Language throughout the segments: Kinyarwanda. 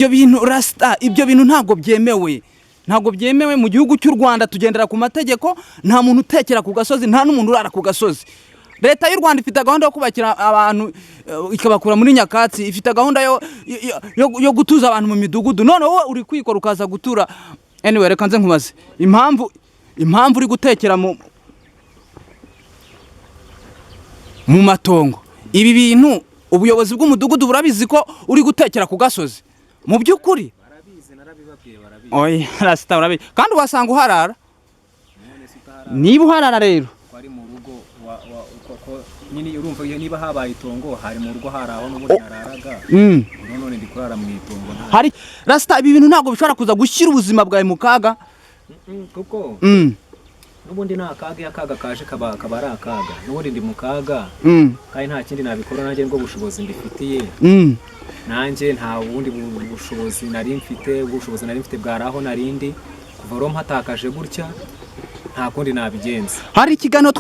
ibyo bintu rasita, ibyo bintu ntabwo byemewe mu gihugu cy'u Rwanda. Tugendera ku mategeko, nta muntu utekera ku gasozi, nta n'umuntu urara ku gasozi. Leta y'u Rwanda ifite gahunda yo kubakira abantu ikabakura muri nyakatsi, ifite gahunda yo gutuza abantu mu midugudu. None wowe uri kwikora ukaza gutura. Anyway, reka nze nkubaze impamvu uri gutekera mu matongo. Ibi bintu ubuyobozi bw'umudugudu burabizi ko uri gutekera ku gasozi mu by'ukuri? Barabizi, narabibabwiye, barabizi. Oya rasita urabizi, kandi wasanga uharara. Niba uharara rero kwari mu rugo nyine urumva niba habaye itongo hari mu rugo haraho n'ubundi nararaga. None ndi kurara mu itongo. Hari rasita, ibi bintu ntabwo bishobora kuza gushyira ubuzima bwawe mu kaga kuko n'ubundi nta kaga kaje kaba ari akaga. N'ubundi ndi mu kaga kandi nta kindi nabikora nanjye ngo ubushobozi mbifitiye. Nanjye nta bundi bushobozi nari mfite bwaraho narindi kuva ro mpatakaje gutya, nta kundi nabigenza. Hari ikiganiro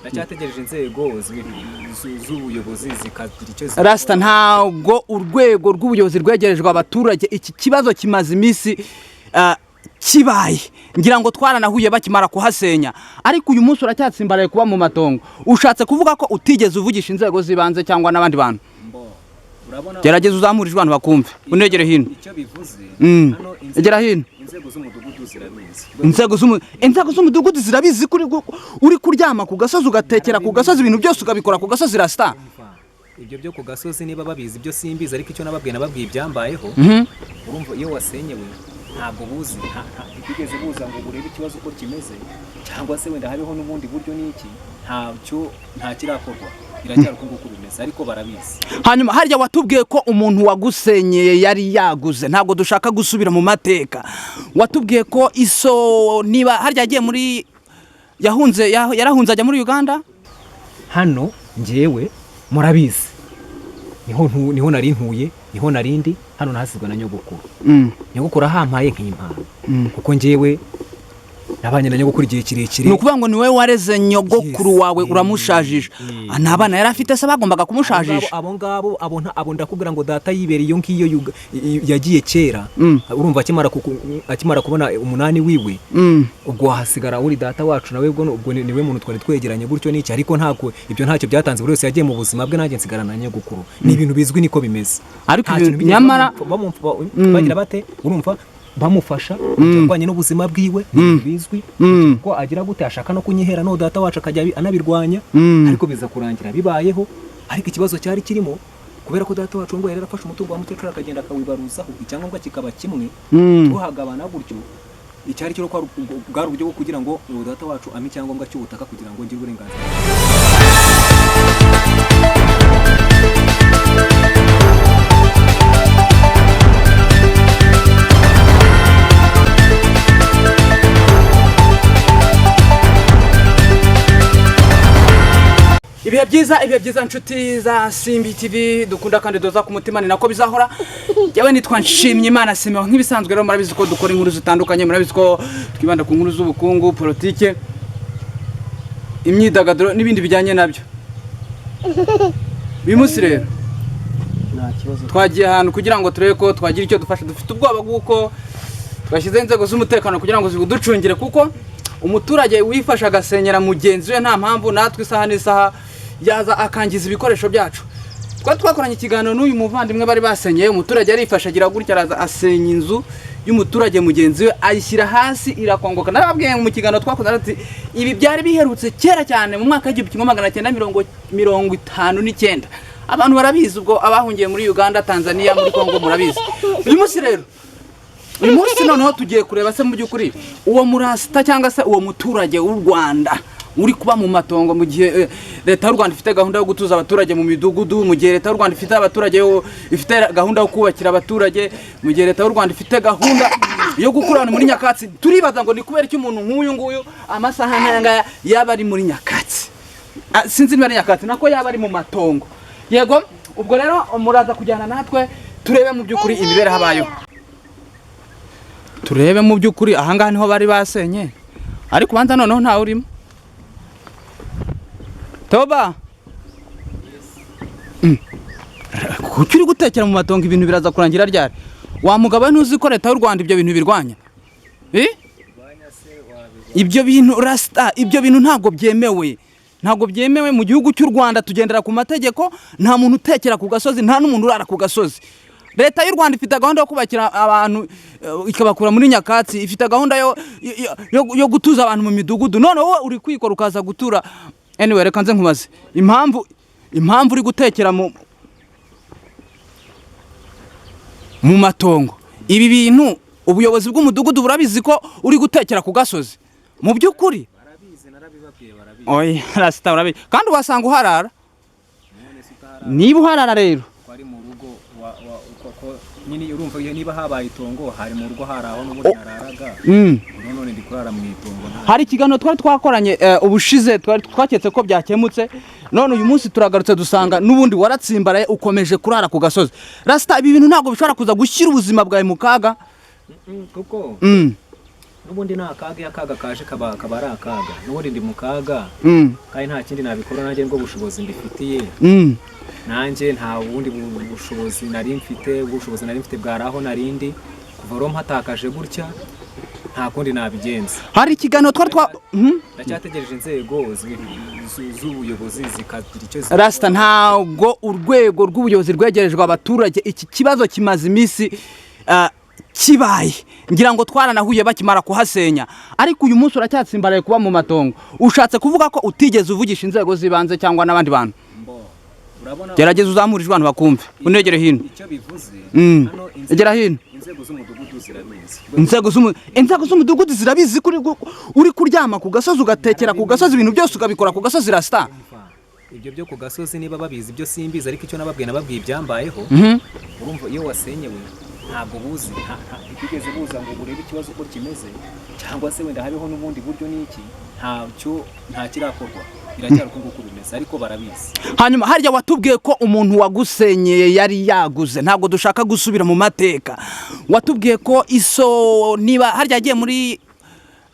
ndacyategereje inzego z'ubuyobozi zikagira icyo rasita. Ntabwo urwego rw'ubuyobozi rwegerejwe abaturage. Iki kibazo kimaze iminsi kibaye, ngira ngo twaranahuye bakimara kuhasenya, ariko uyu munsi uracyatsimbaraye kuba mu matongo. Ushatse kuvuga ko utigeze uvugisha inzego zibanze cyangwa n'abandi bantu? Gerageza uzamura ijwi abantu bakumve, unegere hino. Icyo bivuze hano egera hino. Inzego z'umudugudu zirabizi. Inzego z'umudugudu zirabizi kuri uri kuryama ku gasozi, ugatekera ku gasozi, ibintu byose ukabikora ku gasozi rasita. Ibyo byo ku gasozi niba babizi byo simbizi, ariko icyo nababwiye ibyambayeho. Urumva iyo wasenyewe ntabwo buzi, ntigeze buza ngo urebe ikibazo uko kimeze, cyangwa se wenda habeho n'ubundi buryo n'iki, nta kirakorwa. Biracyari uko nguko bimeze, ariko barabizi. Hanyuma harya watubwiye ko umuntu wagusenyeye yari yaguze, ntabwo dushaka gusubira mu mateka. Watubwiye ko iso niba harya yagiye muri yarahunze ajya muri Uganda. Hano njyewe murabizi niho nari ntuye, niho narindi. Hano nahasizwe na nyogokuru. Nyogokuru ahampaye nk'impano kuko njyewe nabanye na nyogokuru igihe kirekire. Nukuvuga ngo niwe wareze nyogokuru wawe uramushajije. Nabana yari afite se bagombaga kumushajisha. Abo ngabo abo ndakubwira ngo data yibereye iyo ngiyo yagiye kera. Urumva akimara kubona umunani wiwe, ubwo hasigara uri data wacu nawe ubwo niwe muntu twari twegeranye gutyo n'iki, ariko ntako ibyo ntacyo byatanze. Buri wese yagiye mu buzima bwe, nanjye nsigarana na nyogokuru. Ni ibintu bizwi niko bimeze. Ariko nyamara bagira bate, urumva bamufasha cyangwa n'ubuzima bwiwe bizwi ko agira gute ashaka no kunyihera no data wacu akajya anabirwanya, ariko biza kurangira bibayeho. Ariko ikibazo cyari kirimo kubera ko data wacu ngo yarafashe umutungo wa mukecuru akagenda akawibaruzaho, icyangombwa kikaba kimwe, tuhagabana gutyo. Icyari cyo ko bwari uburyo bwo kugira ngo data wacu ame icyangombwa cy'ubutaka kugira ngo ngire uburenganzira. Ibihe byiza nshuti za Simbi TV dukunda kandi doza ku mutima, ni nako bizahora. Yewe nitwa Nshimye Imana Simeon. Nk'ibisanzwe rero murabizi ko dukora inkuru zitandukanye, murabizi ko twibanda ku nkuru z'ubukungu, politike, imyidagaduro n'ibindi bijyanye nabyo. Bimusi rero nta kibazo twagiye ahantu kugira ngo turebe ko twagira icyo dufasha. Dufite ubwoba bw'uko twashyize inzego z'umutekano kugira ngo ziducungire, kuko umuturage wifasha agasenyera mugenzi we nta mpamvu, natwe isaha n'isaha yaza akangiza ibikoresho byacu. Twakoranye ikiganiro n'uyu muvandimwe bari basenyeye. Umuturage yarifasha agira gutya, araza asenya inzu y'umuturage mugenzi we, ayishyira hasi irakongoka. Narababwiye mu kiganiro twakoze ati ibi byari biherutse kera cyane mu mwaka w'1959. Abantu barabizi, ubwo abahungiye muri Uganda, Tanzania, muri Kongo murabizi. Uyu munsi noneho tugiye kureba se mu by'ukuri uwo murasita cyangwa se uwo muturage w'u Rwanda uri kuba mu matongo, mu gihe leta y'u Rwanda ifite gahunda yo gutuza abaturage mu midugudu, mu gihe leta y'u Rwanda ifite gahunda yo kubakira abaturage, mu gihe leta y'u Rwanda ifite gahunda yo gukurana muri nyakatsi. Turibaza ngo ni kubera iki umuntu nk'uyu nguyu amasaha nk'aya yaba ari muri nyakatsi. Sinzi niba ari nyakatsi nako yaba ari mu matongo. Yego, ubwo rero muraza kujyana natwe turebe mu by'ukuri imibere habayeho. Turebe mu by'ukuri ahangaha niho bari basenye, ariko banza noneho ntawe urimo. Toba kuki uri gutekera mu matongo, ibintu biraza kurangira ryari? wa mugabo ntuzi ko leta y'u Rwanda ibyo bintu birwanya ibyo bintu rasita, ibyo bintu ntabwo byemewe mu gihugu cy'u Rwanda. Tugendera ku mategeko, nta muntu utekera ku gasozi, nta n'umuntu urara ku gasozi. Leta y'u Rwanda ifite gahunda yo kubakira abantu ikabakura muri nyakatsi, ifite gahunda yo gutuza abantu mu midugudu. None wowe uri kwikora ukaza gutura. Anyway, reka nze nkubaze impamvu uri gutekera mu matongo. Ibi bintu ubuyobozi bw'umudugudu burabizi ko uri gutekera ku gasozi mu by'ukuri? barabizi, narabibabwiye, barabizi. Oya rasita urabizi, kandi wasanga uharara. Niba uharara rero ari mu rugo nyine urumva niba habaye itongo hari mu rugo hari aho n'ubundi nararaga, none ndi kurara mu itongo. Hari ikiganiro twari twakoranye ubushize, twaketse ko byakemutse, none uyu munsi turagarutse dusanga n'ubundi waratsimbaraye ukomeje kurara ku gasozi. Rasita, ibi bintu ntabwo bishobora kuza gushyira ubuzima bwawe mu kaga? Kuko n'ubundi nta kaga, iyo akaga kaje kaba ari akaga. N'ubundi ndi mu kaga, kandi nta kindi nabikora nanjye ngo ubushobozi mbifitiye. Nanjye nta bundi bushobozi nari mfite bwari aho narindi, kuva rero mpatakaje gutya nta kundi nabigenza. Hari ikiganiro twari ndacyategereje inzego z'ubuyobozi zikagira icyo zikora. Rasita, ntabwo urwego rw'ubuyobozi rwegerejwe abaturage. Iki kibazo kimaze iminsi kibaye, ngira ngo twaranahuye bakimara kuhasenya, ariko uyu munsi uracyatsimbaraye kuba mu matongo. Ushatse kuvuga ko utigeze uvugisha inzego zibanze cyangwa n'abandi bantu? Gerageza uzamurijwe abantu bakumve, unegere hino. Icyo bivuze hano egera hino. Inzego z'umudugudu zirabizi. Inzego z'umudugudu zirabizi kuri uri kuryama ku gasozi, ugatekera ku gasozi, ibintu byose ukabikora ku gasozi. Rasita, ibyo byo ku gasozi niba babizi ibyo simbizi, ariko icyo nababwiye ibyambayeho. Urumva iyo wasenyewe ntabwo buzi, ntigeze buza ngo urebe ikibazo uko kimeze, cyangwa se wenda hariho n'ubundi buryo n'iki, nta kirakorwa, biracyari uko nguko bimeze, ariko barabizi. Hanyuma harya watubwiye ko umuntu wagusenyeye yari yaguze, ntabwo dushaka gusubira mu mateka. Watubwiye ko niba harya yagiye muri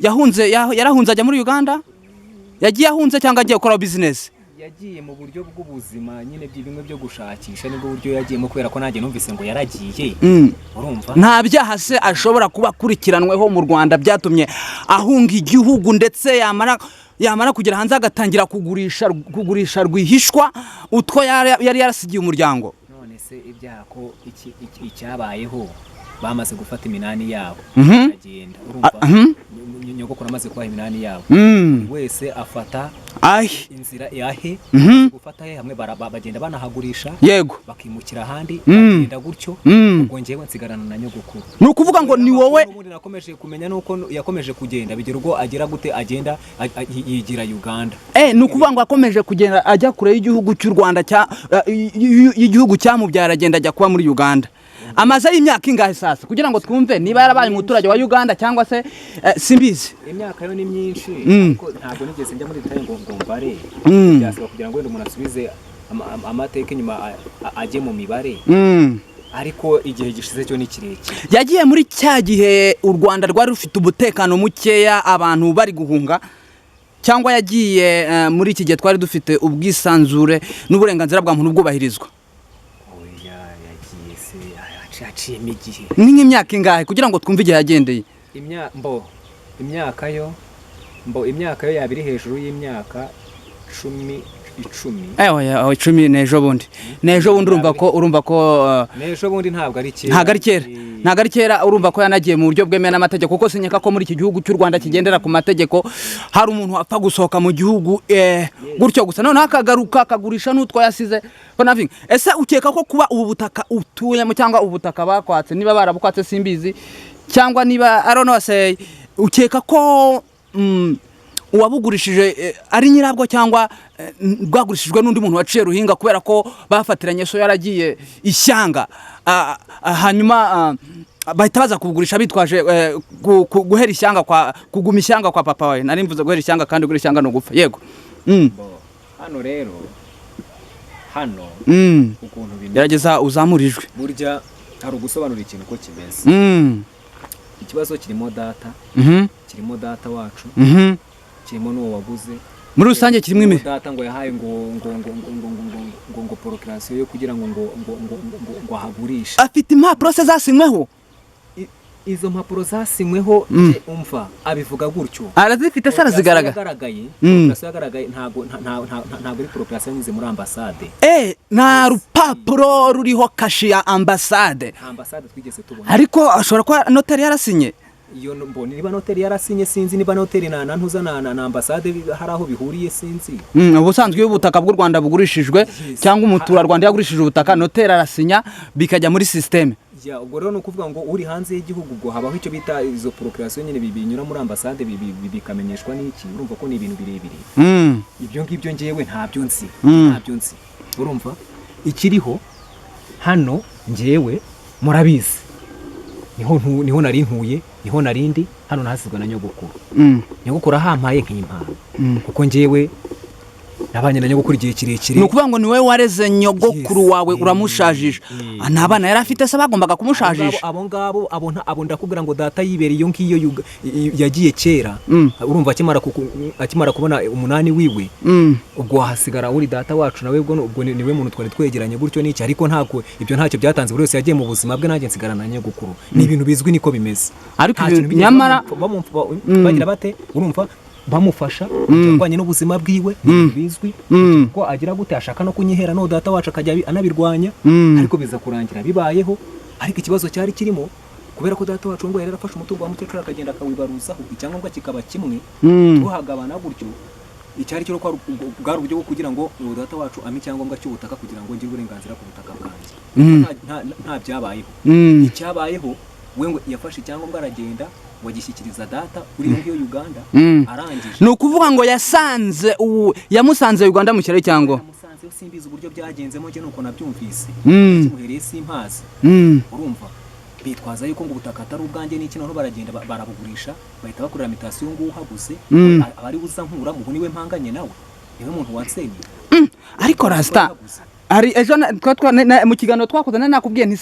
yarahunze ajya muri Uganda, yagiye ahunze cyangwa agiye gukora business? Yagiye mu buryo bw'ubuzima nyine, bimwe byo gushakisha nibwo buryo yagiyemo, kubera ko nanjye numvise ngo yaragiye. Urumva nta byaha se ashobora kuba akurikiranweho mu Rwanda byatumye ahunga igihugu, ndetse yamara kugera hanze agatangira kugurisha rwihishwa utwo yari yarasigiye umuryango? None se ibyaha ko icyabayeho bamaze gufata iminani yabo agenda. Urumva nyogokuru amaze kubaha iminani yabo, wese afata inzira yahe gufata he hamwe, bagenda banahagurisha, yego, bakimukira ahandi, bagenda gutyo. Ubwo njyewe nsigarana na nyogokuru. Ni ukuvuga ngo ni wowe ubundi nakomeje kumenya nuko yakomeje kugenda, bigera ubwo agera gute, agenda yigira Uganda. Ni ukuvuga ngo akomeje kugenda ajya kure y'igihugu cy'u Rwanda, y'igihugu cyamubyara, agenda ajya kuba muri Uganda. Amaze y'imyaka ingahe sasa, kugira ngo twumve niba yarabaye umuturage wa Uganda cyangwa se simbizi? Imyaka yo ni myinshi, ariko ntabwo nigeze njya muri detail ngo mbare. Byasaba kugira ngo umuntu asubize amateka inyuma, ajye mu mibare. Ariko igihe gishize cyo ni kirekire. Yagiye muri cya gihe u Rwanda rwari rufite umutekano mukeya, abantu bari guhunga, cyangwa yagiye muri iki gihe twari dufite ubwisanzure n'uburenganzira bwa muntu bwubahirizwa? Yaciyemo igihe. Ni nk'imyaka ingahe kugira ngo twumve igihe yagendeye? Imyaka yo yabiri hejuru y'imyaka 10. 10 n'ejo bundi urumva ko n'ejo bundi ntabwo ari kera, urumva ko yanagiye mu buryo bwemewe n'amategeko, kuko sinyeka ko muri iki gihugu cy'u Rwanda kigendera ku mategeko hari umuntu apfa gusohoka mu gihugu gutyo gusa, noneho akagaruka akagurisha n'utwo yasize. Ese ukeka ko kuba ubu butaka utuyemo cyangwa ubutaka bakwatse, niba barabukwatse simbizi, cyangwa niba ukeka ko uwabugurishije ari nyirabwo cyangwa rwagurishijwe n'undi muntu waciye ruhinga, kubera ko bafatiranye so yaragiye ishyanga, hanyuma bahita baza kubugurisha bitwaje guhera ishyanga kuguma ishyanga kwa papa wawe. Nari mvuze guhera ishyanga, kandi guhera ishyanga no gupfa. Yego. Hano rero ukuntu bimeze, gerageza uzamurijwe. Burya hari ugusobanura ikintu ko kimeze. Ikibazo kirimo data, kirimo data wacu, kirimo n'uwo waguze, muri rusange kirimo ime data ngo yahaye ngo procreation yo kugira ngo ahagurisha. afite impapuro se zasinyweho Izo mpapuro zasinyweho umva abivuga gutyo. arazifite se arazigaragaza. Procreation yagaragaye ntago ari procreation yize muri ambassade. nta rupapuro ruriho kashi ya ambassade twigeze tubona. ariko ashobora kuba noteri yarasinye. Iyo mboni niba noteri yarasinye sinzi, niba noteri na ntuzana na ambassade hari aho bihuriye sinzi. ubusanzwe y'ubutaka bw'u Rwanda bugurishijwe cyangwa umuturarwanda yagurishije ubutaka, noteri arasinya bikajya muri systeme. Ubwo rero nukuvuga ngo uri hanze y'igihugu ubwo habaho icyo bita izo procreation nyine binyura muri ambassade bikamenyeshwa n'iki. Urumva ko ni ibintu birebire. Ibyo ngibyo ngewe ntabyo nzi. Urumva ikiriho hano ngewe murabizi niho nari ntuye, niho narindi hano nasizwe na nyogokuru. Nyogokuru ahampaye nk'impano kuko ngewe nabanye na nyogokuru igihe kirekire. ni ukuvuga ngo niwe wareze nyogokuru wawe uramushajije. ntabana yari afite se bagombaga kumushajisha. abo ndakubwira ngo data yibereye iyo ngiyo yagiye kera. urumva akimara kubona umunani wiwe ubwo hasigara uri data wacu nawe ubwo niwe muntu twari twegeranye gutyo n'iki. ariko ntabwo ibyo ntacyo byatanze, buri wese yagiye mu buzima bwe, nanjye nsigara na nyogokuru. ni ibintu bizwi niko bimeze. ariko nyamara bagira bate urumva bamufasha kurwanya n'ubuzima bwiwe bizwi ko agira gute ashaka no kunyihera no data wacu akajya anabirwanya. ariko biza kurangira bibayeho. ariko ikibazo cyari kirimo kubera ko data wacu ngo yari yarafashe umutungo wa mukecuru akagenda akawibaruzaho, icyangombwa kikaba kimwe tuhagabana gutyo. icyari cyo bwari uburyo bwo kugira ngo data wacu ame icyangombwa cy'ubutaka kugira ngo ngire uburenganzira ku butaka bwanjye. nta byabayeho. icyabayeho we ngo yafashe icyangombwa aragenda wagishyikiriza data uri iyo Uganda arangije. ni ukuvuga ngo yamusanze Uganda mu kirere cyangwa yamusanze simbizi uburyo byagenzemo nje nuko nabyumvise. kimuhereye simpazi. urumva bitwaza yuko ngo ubutaka atari ubwanjye n'iki, noneho baragenda barabugurisha bahita bakorera mutation ngo uhaguze abari buza nkura mu niwe mpanganye nawe niwe muntu wansenye. ariko rasta ejo mu kiganiro twakoze nakubwiye nti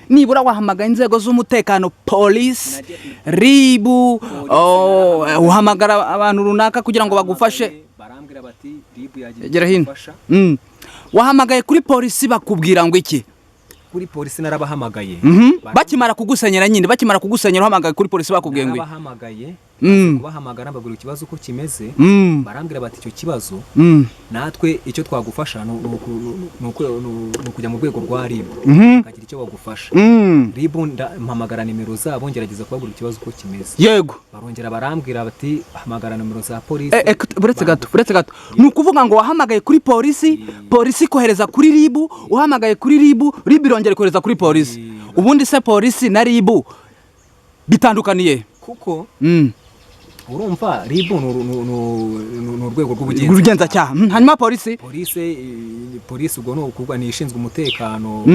nibura wahamagara inzego z'umutekano, polisi, ribu, uhamagara abantu runaka kugira ngo bagufashe. barambwira bati ribu yagiye gufasha. wahamagaye kuri polisi bakubwira ngo iki? kuri polisi narabahamagaye. bakimara kugusenyera uhamagaye kuri polisi bakubwiye ngo bahamagaye kubahamagara mbabwira ikibazo uko kimeze. barambwira bati icyo kibazo natwe icyo twagufasha ni ukujya mu rwego rwa RIB bakagira icyo bagufasha. RIB mpamagara nimero zabo ngerageza kubabwira ikibazo uko kimeze. yego barongera barambwira bati hamagara nimero za polisi. buretse gato ni ukuvuga ngo wahamagaye kuri polisi kohereza kuri RIB, uhamagaye kuri RIB irongera kohereza kuri polisi. ubundi se polisi na RIB bitandukaniye kuko urumva RIB ni urwego rw'ubugenzacyaha. hanyuma polisi ubwo ni ishinzwe umutekano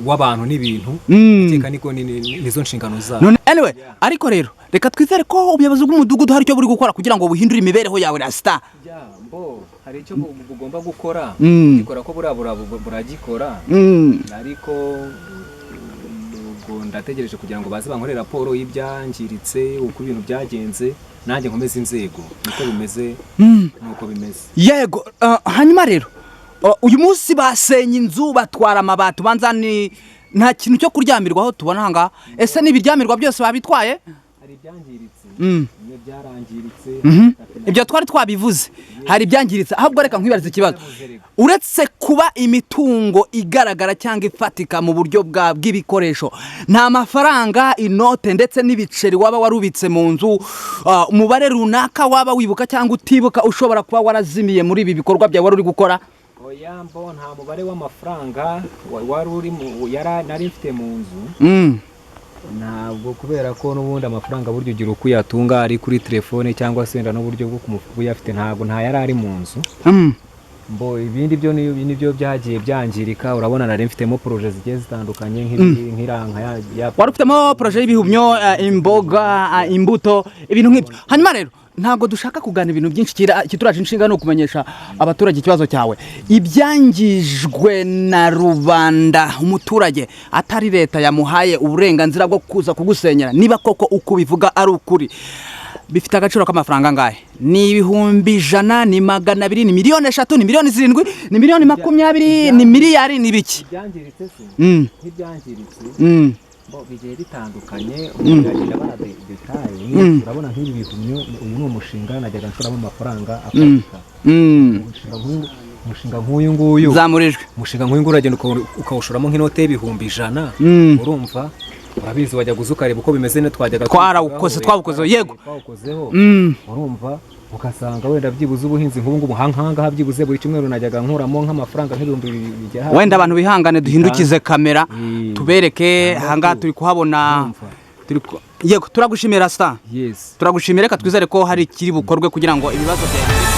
w'abantu n'ibintu. iteka niko nizo nshingano zabo. anyway ariko rero reka twizere ko ubuyobozi bw'umudugudu hari icyo buri gukora kugira ngo buhindure imibereho yawe rasta. hari icyo bugomba gukora gikora ko buragikora. ariko ndategereje kugira ngo baze bankore raporo y'ibyangiritse uko ibintu byagenze, nanjye nkomeze inzego niko bimeze nuko bimeze. yego hanyuma rero uyu munsi basenye inzu batwara amabati, banza nta kintu cyo kuryamirwaho tubona hanga. ese n'ibiryamirwa byose babitwaye? hari ibyangiritse byarangiritse. ibyo twari twabivuze, hari ibyangiritse. ahubwo reka nkwibariza ikibazo, uretse kuba imitungo igaragara cyangwa ifatika mu buryo bw'ibikoresho, nta mafaranga, inote ndetse n'ibiceri waba warubitse mu nzu, umubare runaka waba wibuka cyangwa utibuka ushobora kuba warazimiye muri ibi bikorwa byawe wari uri gukora? nta mubare w'amafaranga nari mfite mu nzu. ntabwo, kubera ko n'ubundi amafaranga buryo ugira uko uyatunga ari kuri telefone cyangwa se wenda n'uburyo bwo kuyafite, ntabwo nta yari ari mu nzu. ibindi byo nibyo byagiye byangirika. urabona nari mfitemo projet zigiye zitandukanye nk'iranka wari ufitemo projet y'ibihumyo, imboga, imbuto, ibintu nk'ibyo. hanyuma rero ntabwo dushaka kugana ibintu byinshi, kituraje inshinga no kumenyesha abaturage ikibazo cyawe. ibyangijwe na rubanda, umuturage atari leta yamuhaye uburenganzira bwo kuza kugusenyera, niba koko uko bivuga ari ukuri, bifite agaciro k'amafaranga angahe? Ni ibihumbi 100, ni 200, ni miliyoni 3, ni miliyoni 7, ni miliyoni 20, ni miliyari, ni biki? Ibyangiritse se nk'ibyangiritse bigiye bitandukanye, uragenda bana detaye. Urabona nk'ibi bihumyo, uyu ni umushinga najyaga nshoramo amafaranga afatika. Umushinga nk'uyu nguyu zamurijwe, umushinga nk'uyu nguyu uragenda ukawushoramo nk'inote y'ibihumbi 100. Urumva, urabizi wajya guza ukareba uko bimeze, ne twajyaga twawukozeho, yego twawukozeho. Urumva, ugasanga wenda byibuze ubuhinzi nk'ubu ngubu hangaha byibuze buri cyumweru najyaga nkuramo nk'amafaranga nk'ibihumbi bigera. Wenda abantu bihangane duhindukize kamera tubereke hangaha turi kuhabona. Yego, turagushimira Rasta. Yes, turagushimira, reka twizere ko hari kiri bukorwe kugira ngo ibibazo byawe